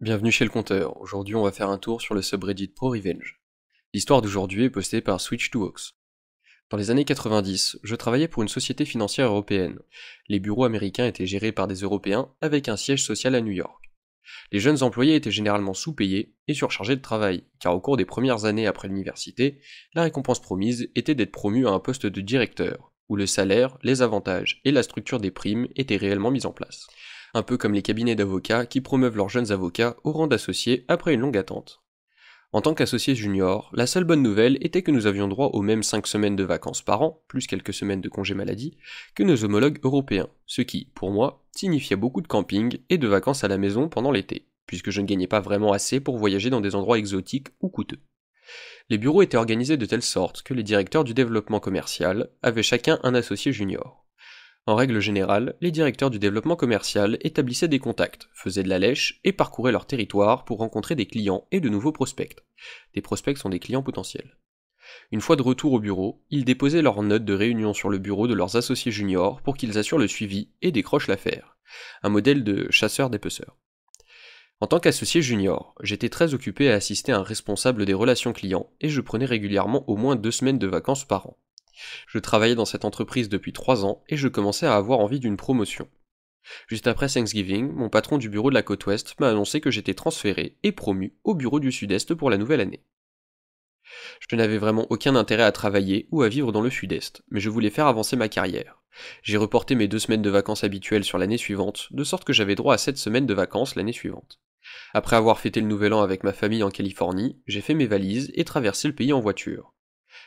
Bienvenue chez le compteur. Aujourd'hui, on va faire un tour sur le subreddit Pro Revenge. L'histoire d'aujourd'hui est postée par Switch2Ox. Dans les années 90, je travaillais pour une société financière européenne. Les bureaux américains étaient gérés par des Européens avec un siège social à New York. Les jeunes employés étaient généralement sous-payés et surchargés de travail, car au cours des premières années après l'université, la récompense promise était d'être promu à un poste de directeur, où le salaire, les avantages et la structure des primes étaient réellement mis en place. Un peu comme les cabinets d'avocats qui promeuvent leurs jeunes avocats au rang d'associés après une longue attente. En tant qu'associé junior, la seule bonne nouvelle était que nous avions droit aux mêmes 5 semaines de vacances par an, plus quelques semaines de congé maladie, que nos homologues européens, ce qui, pour moi, signifiait beaucoup de camping et de vacances à la maison pendant l'été, puisque je ne gagnais pas vraiment assez pour voyager dans des endroits exotiques ou coûteux. Les bureaux étaient organisés de telle sorte que les directeurs du développement commercial avaient chacun un associé junior. En règle générale, les directeurs du développement commercial établissaient des contacts, faisaient de la lèche et parcouraient leur territoire pour rencontrer des clients et de nouveaux prospects. Des prospects sont des clients potentiels. Une fois de retour au bureau, ils déposaient leurs notes de réunion sur le bureau de leurs associés juniors pour qu'ils assurent le suivi et décrochent l'affaire. Un modèle de chasseur-dépeceur. En tant qu'associé junior, j'étais très occupé à assister un responsable des relations clients et je prenais régulièrement au moins 2 semaines de vacances par an. Je travaillais dans cette entreprise depuis 3 ans et je commençais à avoir envie d'une promotion. Juste après Thanksgiving, mon patron du bureau de la côte ouest m'a annoncé que j'étais transféré et promu au bureau du sud-est pour la nouvelle année. Je n'avais vraiment aucun intérêt à travailler ou à vivre dans le sud-est, mais je voulais faire avancer ma carrière. J'ai reporté mes 2 semaines de vacances habituelles sur l'année suivante, de sorte que j'avais droit à 7 semaines de vacances l'année suivante. Après avoir fêté le nouvel an avec ma famille en Californie, j'ai fait mes valises et traversé le pays en voiture.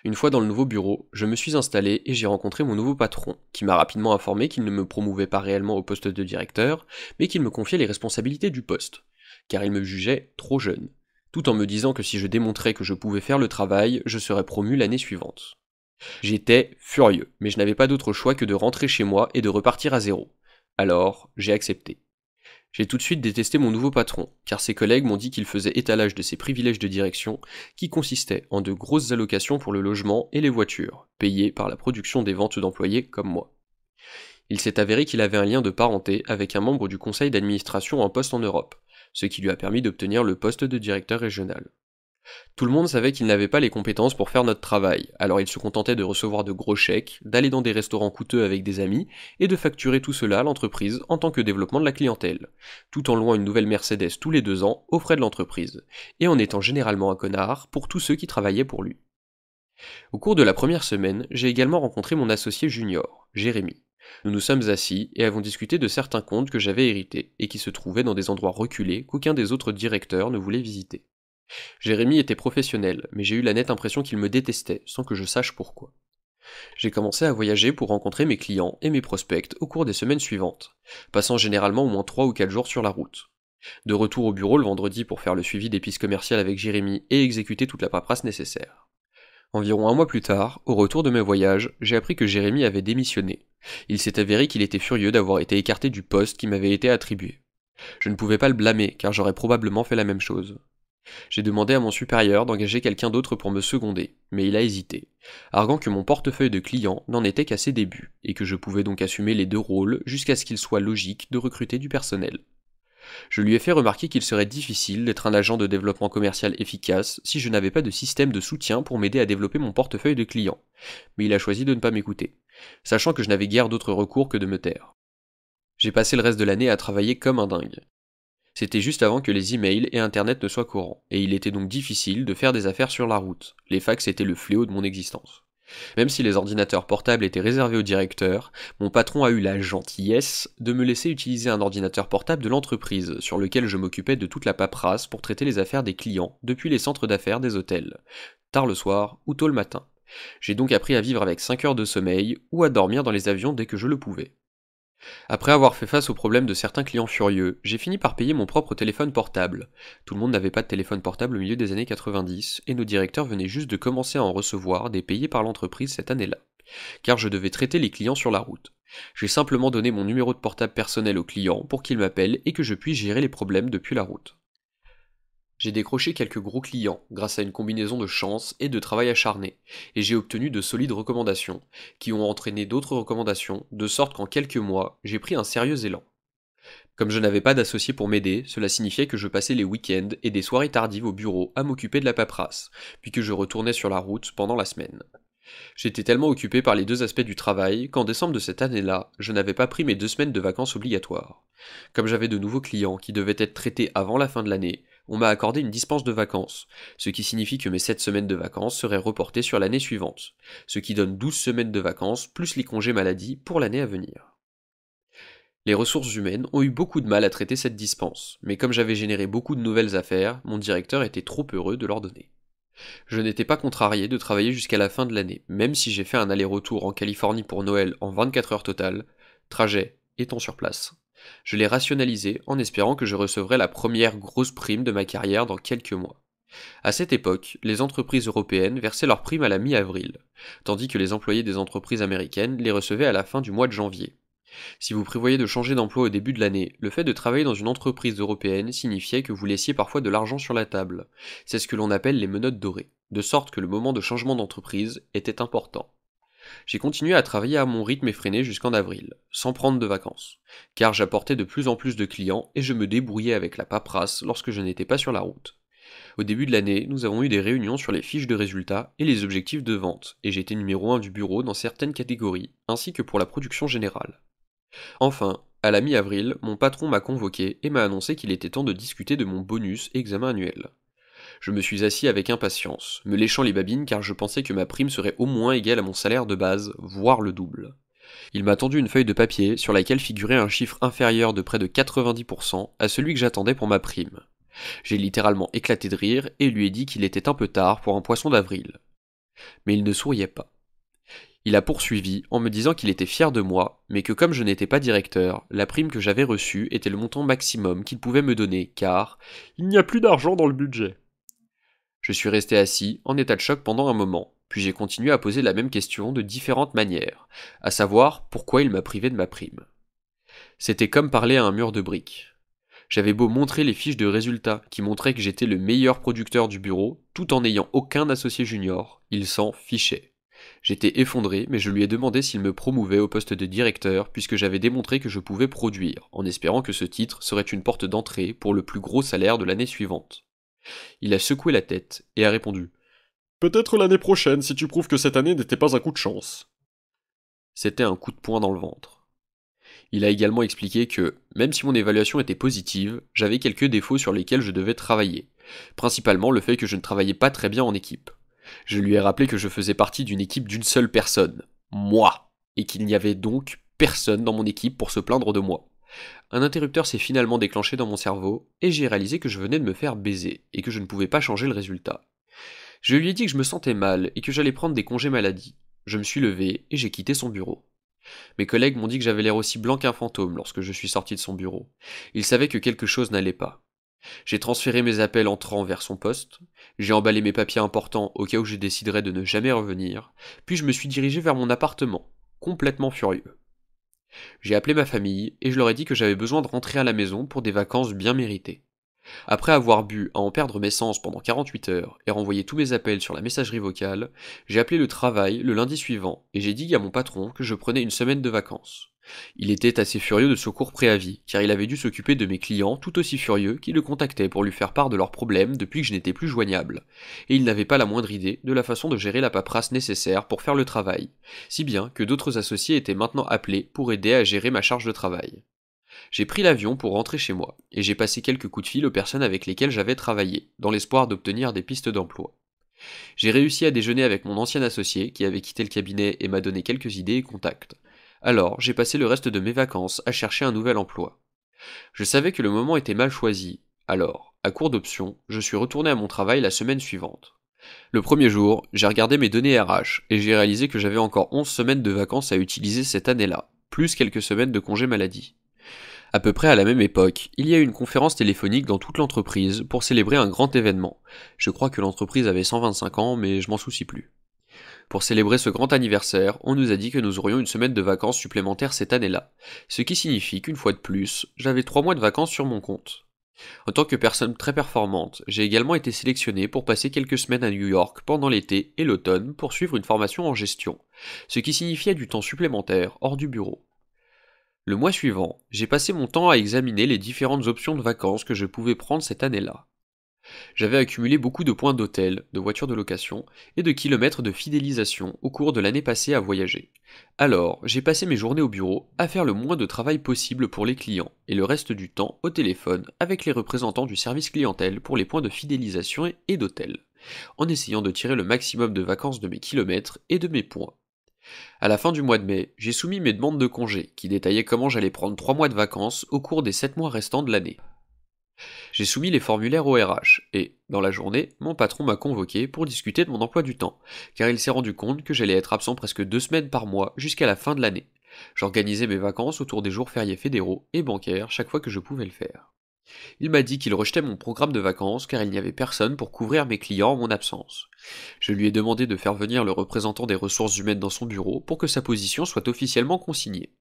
Une fois dans le nouveau bureau, je me suis installé et j'ai rencontré mon nouveau patron, qui m'a rapidement informé qu'il ne me promouvait pas réellement au poste de directeur, mais qu'il me confiait les responsabilités du poste, car il me jugeait trop jeune, tout en me disant que si je démontrais que je pouvais faire le travail, je serais promu l'année suivante. J'étais furieux, mais je n'avais pas d'autre choix que de rentrer chez moi et de repartir à zéro. Alors, j'ai accepté. J'ai tout de suite détesté mon nouveau patron, car ses collègues m'ont dit qu'il faisait étalage de ses privilèges de direction, qui consistaient en de grosses allocations pour le logement et les voitures, payées par la production des ventes d'employés comme moi. Il s'est avéré qu'il avait un lien de parenté avec un membre du conseil d'administration en poste en Europe, ce qui lui a permis d'obtenir le poste de directeur régional. Tout le monde savait qu'il n'avait pas les compétences pour faire notre travail, alors il se contentait de recevoir de gros chèques, d'aller dans des restaurants coûteux avec des amis, et de facturer tout cela à l'entreprise en tant que développement de la clientèle, tout en louant une nouvelle Mercedes tous les 2 ans aux frais de l'entreprise, et en étant généralement un connard pour tous ceux qui travaillaient pour lui. Au cours de la première semaine, j'ai également rencontré mon associé junior, Jérémy. Nous nous sommes assis et avons discuté de certains comptes que j'avais hérités et qui se trouvaient dans des endroits reculés qu'aucun des autres directeurs ne voulait visiter. Jérémy était professionnel, mais j'ai eu la nette impression qu'il me détestait, sans que je sache pourquoi. J'ai commencé à voyager pour rencontrer mes clients et mes prospects au cours des semaines suivantes, passant généralement au moins 3 ou 4 jours sur la route. De retour au bureau le vendredi pour faire le suivi des pistes commerciales avec Jérémy et exécuter toute la paperasse nécessaire. Environ un mois plus tard, au retour de mes voyages, j'ai appris que Jérémy avait démissionné. Il s'est avéré qu'il était furieux d'avoir été écarté du poste qui m'avait été attribué. Je ne pouvais pas le blâmer, car j'aurais probablement fait la même chose. J'ai demandé à mon supérieur d'engager quelqu'un d'autre pour me seconder, mais il a hésité, arguant que mon portefeuille de clients n'en était qu'à ses débuts, et que je pouvais donc assumer les 2 rôles jusqu'à ce qu'il soit logique de recruter du personnel. Je lui ai fait remarquer qu'il serait difficile d'être un agent de développement commercial efficace si je n'avais pas de système de soutien pour m'aider à développer mon portefeuille de clients, mais il a choisi de ne pas m'écouter, sachant que je n'avais guère d'autre recours que de me taire. J'ai passé le reste de l'année à travailler comme un dingue. C'était juste avant que les emails et internet ne soient courants, et il était donc difficile de faire des affaires sur la route. Les fax étaient le fléau de mon existence. Même si les ordinateurs portables étaient réservés aux directeurs, mon patron a eu la gentillesse de me laisser utiliser un ordinateur portable de l'entreprise, sur lequel je m'occupais de toute la paperasse pour traiter les affaires des clients, depuis les centres d'affaires des hôtels, tard le soir ou tôt le matin. J'ai donc appris à vivre avec 5 heures de sommeil, ou à dormir dans les avions dès que je le pouvais. Après avoir fait face aux problèmes de certains clients furieux, j'ai fini par payer mon propre téléphone portable. Tout le monde n'avait pas de téléphone portable au milieu des années 90, et nos directeurs venaient juste de commencer à en recevoir des payés par l'entreprise cette année-là, car je devais traiter les clients sur la route. J'ai simplement donné mon numéro de portable personnel aux clients pour qu'ils m'appellent et que je puisse gérer les problèmes depuis la route. J'ai décroché quelques gros clients grâce à une combinaison de chance et de travail acharné, et j'ai obtenu de solides recommandations, qui ont entraîné d'autres recommandations, de sorte qu'en quelques mois, j'ai pris un sérieux élan. Comme je n'avais pas d'associé pour m'aider, cela signifiait que je passais les week-ends et des soirées tardives au bureau à m'occuper de la paperasse, puis que je retournais sur la route pendant la semaine. J'étais tellement occupé par les deux aspects du travail qu'en décembre de cette année-là, je n'avais pas pris mes 2 semaines de vacances obligatoires. Comme j'avais de nouveaux clients qui devaient être traités avant la fin de l'année, on m'a accordé une dispense de vacances, ce qui signifie que mes 7 semaines de vacances seraient reportées sur l'année suivante, ce qui donne 12 semaines de vacances plus les congés maladie pour l'année à venir. Les ressources humaines ont eu beaucoup de mal à traiter cette dispense, mais comme j'avais généré beaucoup de nouvelles affaires, mon directeur était trop heureux de leur donner. Je n'étais pas contrarié de travailler jusqu'à la fin de l'année, même si j'ai fait un aller-retour en Californie pour Noël en 24 heures totales, trajet et temps sur place. Je l'ai rationalisé en espérant que je recevrais la première grosse prime de ma carrière dans quelques mois. À cette époque, les entreprises européennes versaient leurs primes à la mi-avril, tandis que les employés des entreprises américaines les recevaient à la fin du mois de janvier. Si vous prévoyez de changer d'emploi au début de l'année, le fait de travailler dans une entreprise européenne signifiait que vous laissiez parfois de l'argent sur la table. C'est ce que l'on appelle les menottes dorées, de sorte que le moment de changement d'entreprise était important. J'ai continué à travailler à mon rythme effréné jusqu'en avril, sans prendre de vacances, car j'apportais de plus en plus de clients et je me débrouillais avec la paperasse lorsque je n'étais pas sur la route. Au début de l'année, nous avons eu des réunions sur les fiches de résultats et les objectifs de vente, et j'étais numéro 1 du bureau dans certaines catégories, ainsi que pour la production générale. Enfin, à la mi-avril, mon patron m'a convoqué et m'a annoncé qu'il était temps de discuter de mon bonus et examen annuel. Je me suis assis avec impatience, me léchant les babines car je pensais que ma prime serait au moins égale à mon salaire de base, voire le double. Il m'a tendu une feuille de papier sur laquelle figurait un chiffre inférieur de près de 90% à celui que j'attendais pour ma prime. J'ai littéralement éclaté de rire et lui ai dit qu'il était un peu tard pour un poisson d'avril. Mais il ne souriait pas. Il a poursuivi en me disant qu'il était fier de moi, mais que comme je n'étais pas directeur, la prime que j'avais reçue était le montant maximum qu'il pouvait me donner, car il n'y a plus d'argent dans le budget. Je suis resté assis, en état de choc pendant un moment, puis j'ai continué à poser la même question de différentes manières, à savoir pourquoi il m'a privé de ma prime. C'était comme parler à un mur de briques. J'avais beau montrer les fiches de résultats qui montraient que j'étais le meilleur producteur du bureau, tout en n'ayant aucun associé junior, il s'en fichait. J'étais effondré, mais je lui ai demandé s'il me promouvait au poste de directeur, puisque j'avais démontré que je pouvais produire, en espérant que ce titre serait une porte d'entrée pour le plus gros salaire de l'année suivante. Il a secoué la tête et a répondu : Peut-être l'année prochaine si tu prouves que cette année n'était pas un coup de chance. c'était un coup de poing dans le ventre. Il a également expliqué que, même si mon évaluation était positive, j'avais quelques défauts sur lesquels je devais travailler, principalement le fait que je ne travaillais pas très bien en équipe. Je lui ai rappelé que je faisais partie d'une équipe d'une seule personne, moi, et qu'il n'y avait donc personne dans mon équipe pour se plaindre de moi. Un interrupteur s'est finalement déclenché dans mon cerveau, et j'ai réalisé que je venais de me faire baiser, et que je ne pouvais pas changer le résultat. Je lui ai dit que je me sentais mal, et que j'allais prendre des congés maladie. Je me suis levé, et j'ai quitté son bureau. Mes collègues m'ont dit que j'avais l'air aussi blanc qu'un fantôme lorsque je suis sorti de son bureau. Ils savaient que quelque chose n'allait pas. J'ai transféré mes appels entrants vers son poste, j'ai emballé mes papiers importants au cas où je déciderais de ne jamais revenir, puis je me suis dirigé vers mon appartement, complètement furieux. J'ai appelé ma famille et je leur ai dit que j'avais besoin de rentrer à la maison pour des vacances bien méritées. Après avoir bu à en perdre mes sens pendant 48 heures et renvoyé tous mes appels sur la messagerie vocale, j'ai appelé le travail le lundi suivant et j'ai dit à mon patron que je prenais une semaine de vacances. Il était assez furieux de ce court préavis, car il avait dû s'occuper de mes clients tout aussi furieux qui le contactaient pour lui faire part de leurs problèmes depuis que je n'étais plus joignable, et il n'avait pas la moindre idée de la façon de gérer la paperasse nécessaire pour faire le travail, si bien que d'autres associés étaient maintenant appelés pour aider à gérer ma charge de travail. J'ai pris l'avion pour rentrer chez moi, et j'ai passé quelques coups de fil aux personnes avec lesquelles j'avais travaillé, dans l'espoir d'obtenir des pistes d'emploi. J'ai réussi à déjeuner avec mon ancien associé qui avait quitté le cabinet et m'a donné quelques idées et contacts. Alors, j'ai passé le reste de mes vacances à chercher un nouvel emploi. Je savais que le moment était mal choisi, alors, à court d'options, je suis retourné à mon travail la semaine suivante. Le premier jour, j'ai regardé mes données RH et j'ai réalisé que j'avais encore 11 semaines de vacances à utiliser cette année-là, plus quelques semaines de congé maladie. À peu près à la même époque, il y a eu une conférence téléphonique dans toute l'entreprise pour célébrer un grand événement. Je crois que l'entreprise avait 125 ans, mais je m'en soucie plus. Pour célébrer ce grand anniversaire, on nous a dit que nous aurions une semaine de vacances supplémentaires cette année-là, ce qui signifie qu'une fois de plus, j'avais 3 mois de vacances sur mon compte. En tant que personne très performante, j'ai également été sélectionné pour passer quelques semaines à New York pendant l'été et l'automne pour suivre une formation en gestion, ce qui signifiait du temps supplémentaire hors du bureau. Le mois suivant, j'ai passé mon temps à examiner les différentes options de vacances que je pouvais prendre cette année-là. J'avais accumulé beaucoup de points d'hôtel, de voitures de location et de kilomètres de fidélisation au cours de l'année passée à voyager. Alors, j'ai passé mes journées au bureau à faire le moins de travail possible pour les clients et le reste du temps au téléphone avec les représentants du service clientèle pour les points de fidélisation et d'hôtel, en essayant de tirer le maximum de vacances de mes kilomètres et de mes points. À la fin du mois de mai, j'ai soumis mes demandes de congé qui détaillaient comment j'allais prendre 3 mois de vacances au cours des 7 mois restants de l'année. J'ai soumis les formulaires au RH et, dans la journée, mon patron m'a convoqué pour discuter de mon emploi du temps, car il s'est rendu compte que j'allais être absent presque 2 semaines par mois jusqu'à la fin de l'année. J'organisais mes vacances autour des jours fériés fédéraux et bancaires chaque fois que je pouvais le faire. Il m'a dit qu'il rejetait mon programme de vacances car il n'y avait personne pour couvrir mes clients en mon absence. Je lui ai demandé de faire venir le représentant des ressources humaines dans son bureau pour que sa position soit officiellement consignée.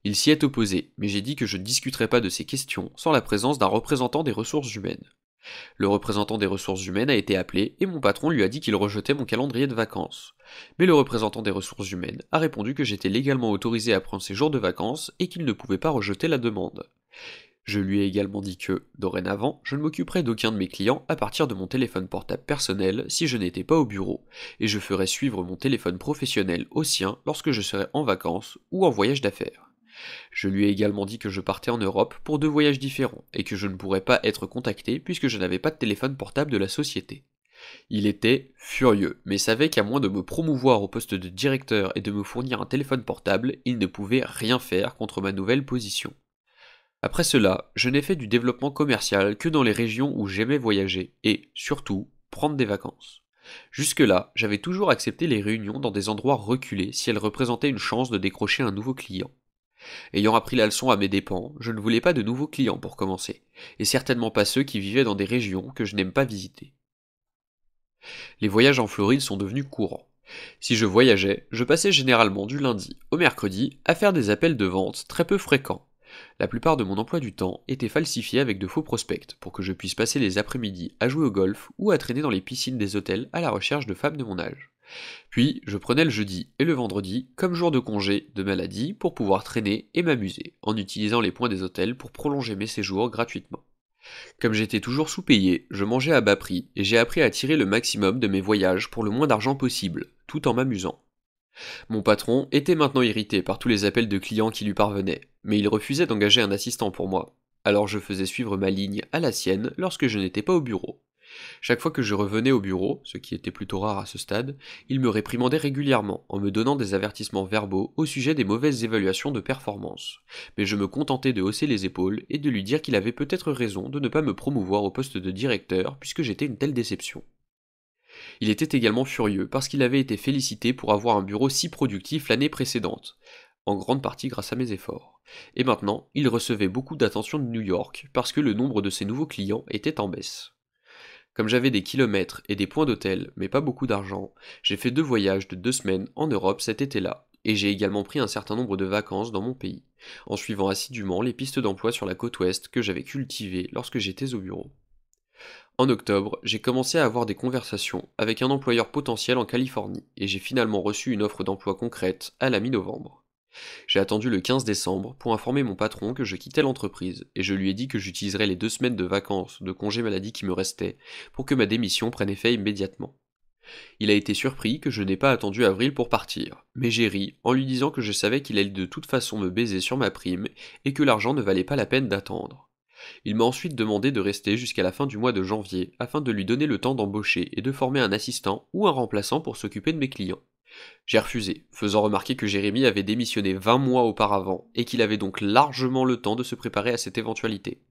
Il s'y est opposé, mais j'ai dit que je ne discuterais pas de ces questions sans la présence d'un représentant des ressources humaines. Le représentant des ressources humaines a été appelé et mon patron lui a dit qu'il rejetait mon calendrier de vacances. Mais le représentant des ressources humaines a répondu que j'étais légalement autorisé à prendre ces jours de vacances et qu'il ne pouvait pas rejeter la demande. Je lui ai également dit que, dorénavant, je ne m'occuperais d'aucun de mes clients à partir de mon téléphone portable personnel si je n'étais pas au bureau, et je ferais suivre mon téléphone professionnel au sien lorsque je serais en vacances ou en voyage d'affaires. Je lui ai également dit que je partais en Europe pour 2 voyages différents et que je ne pourrais pas être contacté puisque je n'avais pas de téléphone portable de la société. Il était furieux, mais savait qu'à moins de me promouvoir au poste de directeur et de me fournir un téléphone portable, il ne pouvait rien faire contre ma nouvelle position. Après cela, je n'ai fait du développement commercial que dans les régions où j'aimais voyager et, surtout, prendre des vacances. Jusque-là, j'avais toujours accepté les réunions dans des endroits reculés si elles représentaient une chance de décrocher un nouveau client. Ayant appris la leçon à mes dépens, je ne voulais pas de nouveaux clients pour commencer, et certainement pas ceux qui vivaient dans des régions que je n'aime pas visiter. Les voyages en Floride sont devenus courants. Si je voyageais, je passais généralement du lundi au mercredi à faire des appels de vente très peu fréquents. La plupart de mon emploi du temps était falsifié avec de faux prospects pour que je puisse passer les après-midi à jouer au golf ou à traîner dans les piscines des hôtels à la recherche de femmes de mon âge. Puis, je prenais le jeudi et le vendredi comme jour de congé de maladie pour pouvoir traîner et m'amuser, en utilisant les points des hôtels pour prolonger mes séjours gratuitement. Comme j'étais toujours sous-payé, je mangeais à bas prix et j'ai appris à tirer le maximum de mes voyages pour le moins d'argent possible, tout en m'amusant. Mon patron était maintenant irrité par tous les appels de clients qui lui parvenaient, mais il refusait d'engager un assistant pour moi. Alors je faisais suivre ma ligne à la sienne lorsque je n'étais pas au bureau. Chaque fois que je revenais au bureau, ce qui était plutôt rare à ce stade, il me réprimandait régulièrement en me donnant des avertissements verbaux au sujet des mauvaises évaluations de performance. Mais je me contentais de hausser les épaules et de lui dire qu'il avait peut-être raison de ne pas me promouvoir au poste de directeur puisque j'étais une telle déception. Il était également furieux parce qu'il avait été félicité pour avoir un bureau si productif l'année précédente, en grande partie grâce à mes efforts. Et maintenant, il recevait beaucoup d'attention de New York parce que le nombre de ses nouveaux clients était en baisse. Comme j'avais des kilomètres et des points d'hôtel, mais pas beaucoup d'argent, j'ai fait 2 voyages de 2 semaines en Europe cet été-là, et j'ai également pris un certain nombre de vacances dans mon pays, en suivant assidûment les pistes d'emploi sur la côte ouest que j'avais cultivées lorsque j'étais au bureau. En octobre, j'ai commencé à avoir des conversations avec un employeur potentiel en Californie, et j'ai finalement reçu une offre d'emploi concrète à la mi-novembre. J'ai attendu le 15 décembre pour informer mon patron que je quittais l'entreprise, et je lui ai dit que j'utiliserais les 2 semaines de vacances de congé maladie qui me restaient pour que ma démission prenne effet immédiatement. Il a été surpris que je n'ai pas attendu avril pour partir, mais j'ai ri en lui disant que je savais qu'il allait de toute façon me baiser sur ma prime et que l'argent ne valait pas la peine d'attendre. Il m'a ensuite demandé de rester jusqu'à la fin du mois de janvier afin de lui donner le temps d'embaucher et de former un assistant ou un remplaçant pour s'occuper de mes clients. J'ai refusé, faisant remarquer que Jérémy avait démissionné 20 mois auparavant et qu'il avait donc largement le temps de se préparer à cette éventualité.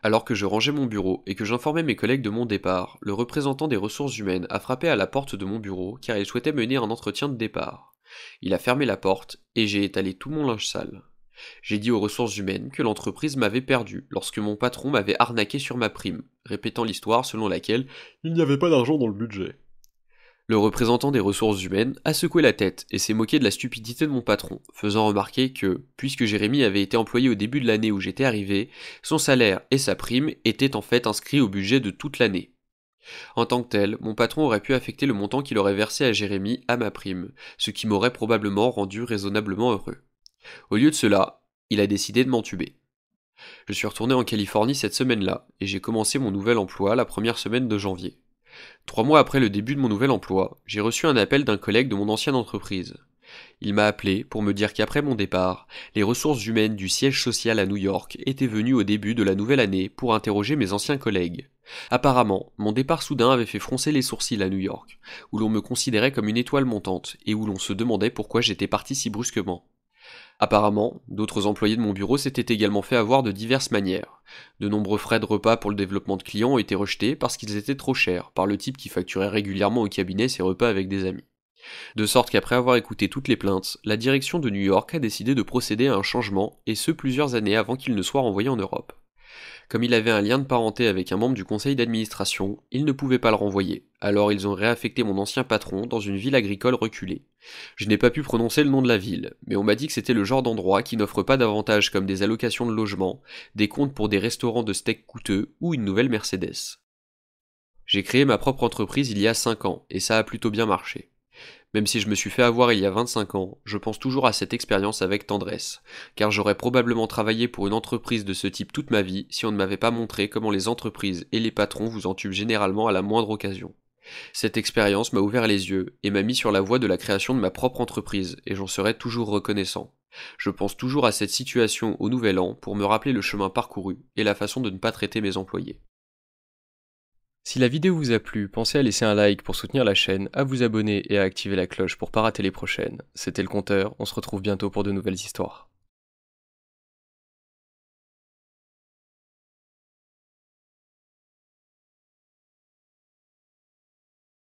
Alors que je rangeais mon bureau et que j'informais mes collègues de mon départ, le représentant des ressources humaines a frappé à la porte de mon bureau car il souhaitait mener un entretien de départ. Il a fermé la porte et j'ai étalé tout mon linge sale. J'ai dit aux ressources humaines que l'entreprise m'avait perdu lorsque mon patron m'avait arnaqué sur ma prime, répétant l'histoire selon laquelle Il n'y avait pas d'argent dans le budget. le représentant des ressources humaines a secoué la tête et s'est moqué de la stupidité de mon patron, faisant remarquer que, puisque Jérémy avait été employé au début de l'année où j'étais arrivé, son salaire et sa prime étaient en fait inscrits au budget de toute l'année. En tant que tel, mon patron aurait pu affecter le montant qu'il aurait versé à Jérémy à ma prime, ce qui m'aurait probablement rendu raisonnablement heureux. Au lieu de cela, il a décidé de m'entuber. Je suis retourné en Californie cette semaine-là, et j'ai commencé mon nouvel emploi la première semaine de janvier. 3 mois après le début de mon nouvel emploi, j'ai reçu un appel d'un collègue de mon ancienne entreprise. Il m'a appelé pour me dire qu'après mon départ, les ressources humaines du siège social à New York étaient venues au début de la nouvelle année pour interroger mes anciens collègues. Apparemment, mon départ soudain avait fait froncer les sourcils à New York, où l'on me considérait comme une étoile montante et où l'on se demandait pourquoi j'étais parti si brusquement. Apparemment, d'autres employés de mon bureau s'étaient également fait avoir de diverses manières. De nombreux frais de repas pour le développement de clients ont été rejetés parce qu'ils étaient trop chers par le type qui facturait régulièrement au cabinet ses repas avec des amis. De sorte qu'après avoir écouté toutes les plaintes, la direction de New York a décidé de procéder à un changement, et ce plusieurs années avant qu'il ne soit renvoyé en Europe. Comme il avait un lien de parenté avec un membre du conseil d'administration, ils ne pouvaient pas le renvoyer, alors ils ont réaffecté mon ancien patron dans une ville agricole reculée. Je n'ai pas pu prononcer le nom de la ville, mais on m'a dit que c'était le genre d'endroit qui n'offre pas d'avantages comme des allocations de logement, des comptes pour des restaurants de steak coûteux ou une nouvelle Mercedes. J'ai créé ma propre entreprise il y a 5 ans, et ça a plutôt bien marché. Même si je me suis fait avoir il y a 25 ans, je pense toujours à cette expérience avec tendresse, car j'aurais probablement travaillé pour une entreprise de ce type toute ma vie si on ne m'avait pas montré comment les entreprises et les patrons vous entubent généralement à la moindre occasion. Cette expérience m'a ouvert les yeux et m'a mis sur la voie de la création de ma propre entreprise, et j'en serai toujours reconnaissant. Je pense toujours à cette situation au nouvel an pour me rappeler le chemin parcouru et la façon de ne pas traiter mes employés. Si la vidéo vous a plu, pensez à laisser un like pour soutenir la chaîne, à vous abonner et à activer la cloche pour pas rater les prochaines. C'était le Compteur, on se retrouve bientôt pour de nouvelles histoires.